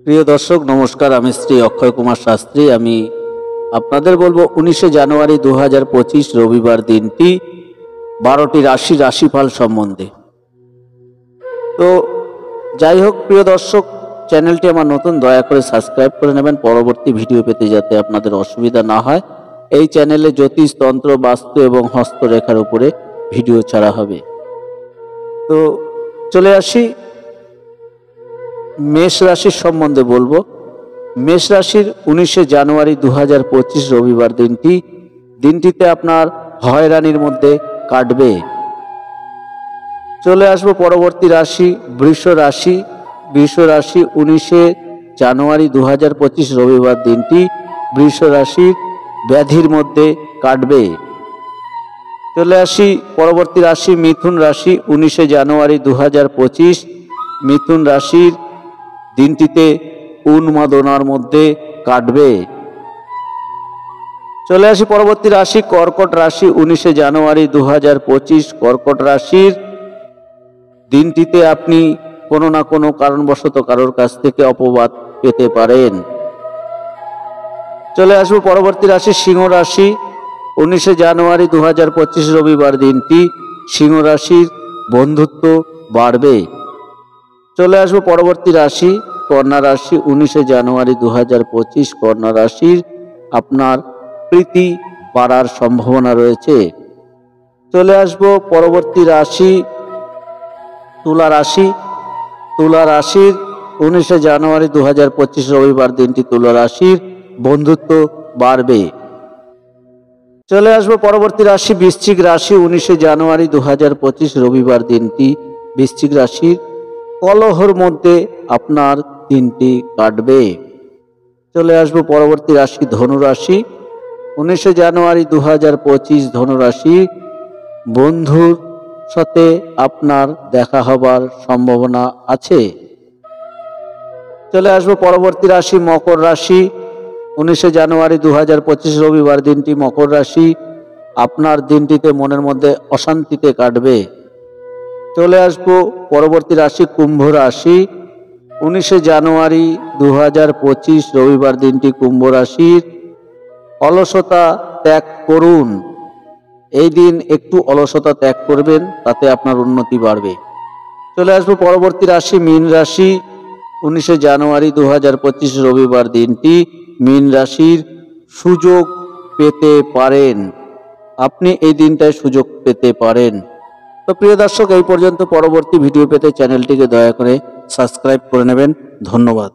প্রিয় দর্শক নমস্কার, আমি শ্রী অক্ষয় কুমার শাস্ত্রী। আমি আপনাদের বলবো 19শে জানুয়ারি 2025 রবিবার দিনটি 12টি রাশিফল সম্বন্ধে। তো যাই হোক প্রিয় দর্শক, চ্যানেলটি আমার নতুন, দয়া করে সাবস্ক্রাইব করে নেবেন পরবর্তী ভিডিও পেতে, যাতে আপনাদের অসুবিধা না হয়। এই চ্যানেলে জ্যোতিষ, তন্ত্র, বাস্তু এবং হস্তরেখার উপরে ভিডিও ছাড়া হবে। তো চলে আসি মেষ রাশির সম্বন্ধে বলবো। মেষ রাশির 19শে জানুয়ারি 2025 রবিবার দিনটিতে আপনার হয়রানির মধ্যে কাটবে। চলে আসবো পরবর্তী রাশি বৃষ রাশি। 19শে জানুয়ারি 2025 রবিবার দিনটি বৃষ রাশির ব্যাধির মধ্যে কাটবে। চলে আসি পরবর্তী রাশি মিথুন রাশি। 19শে জানুয়ারি 2025 মিথুন রাশির দিনটিতে উন্মাদনার মধ্যে কাটবে। চলে আসি পরবর্তী রাশি কর্কট রাশি। 19শে জানুয়ারি 2025 কর্কট রাশির দিনটিতে আপনি কোনো না কোনো কারণবশত কারোর কাছ থেকে অপবাদ পেতে পারেন। চলে আসবো পরবর্তী রাশি সিংহ রাশি। 19শে জানুয়ারি 2025 রবিবার দিনটি সিংহ রাশির বন্ধুত্ব বাড়বে। চলে আসবো পরবর্তী রাশি কন্যা রাশি। 19শে জানুয়ারি 2025 কন্যা রাশির আপনার প্রীতি বাড়ার সম্ভাবনা রয়েছে। চলে আসবো পরবর্তী রাশি তুলা রাশি। তুলা রাশির 19শে জানুয়ারি 2025 রবিবার দিনটি তুলা রাশির বন্ধুত্ব বাড়বে। চলে আসবো পরবর্তী রাশি বৃশ্চিক রাশি। 19শে জানুয়ারি 2025 রবিবার দিনটি বৃশ্চিক রাশির কলহর মধ্যে আপনার দিনটি কাটবে। চলে আসবো পরবর্তী রাশি ধনু রাশি। 19শে জানুয়ারি 2025 ধনু রাশি বন্ধুর সাথে আপনার দেখা হবার সম্ভাবনা আছে। চলে আসবো পরবর্তী রাশি মকর রাশি। 19শে জানুয়ারি 2025 রবিবার দিনটি মকর রাশি আপনার দিনটিতে মনের মধ্যে অশান্তিতে কাটবে। চলে আসবো পরবর্তী রাশি কুম্ভ রাশি। 19শে জানুয়ারি 2025 রবিবার দিনটি কুম্ভ রাশির অলসতা ত্যাগ করুন। এই দিন একটু অলসতা ত্যাগ করবেন, তাতে আপনার উন্নতি বাড়বে। চলে আসবো পরবর্তী রাশি মীন রাশি। 19শে জানুয়ারি 2025 রবিবার দিনটি মীন রাশির সুযোগ পেতে পারেন। আপনি এই দিনটায় সুযোগ পেতে পারেন। তো প্রিয় দর্শক, এই পর্যন্ত। পরবর্তী ভিডিও পেতে চ্যানেলটিকে দয়া করে সাবস্ক্রাইব করে নেবেন। ধন্যবাদ।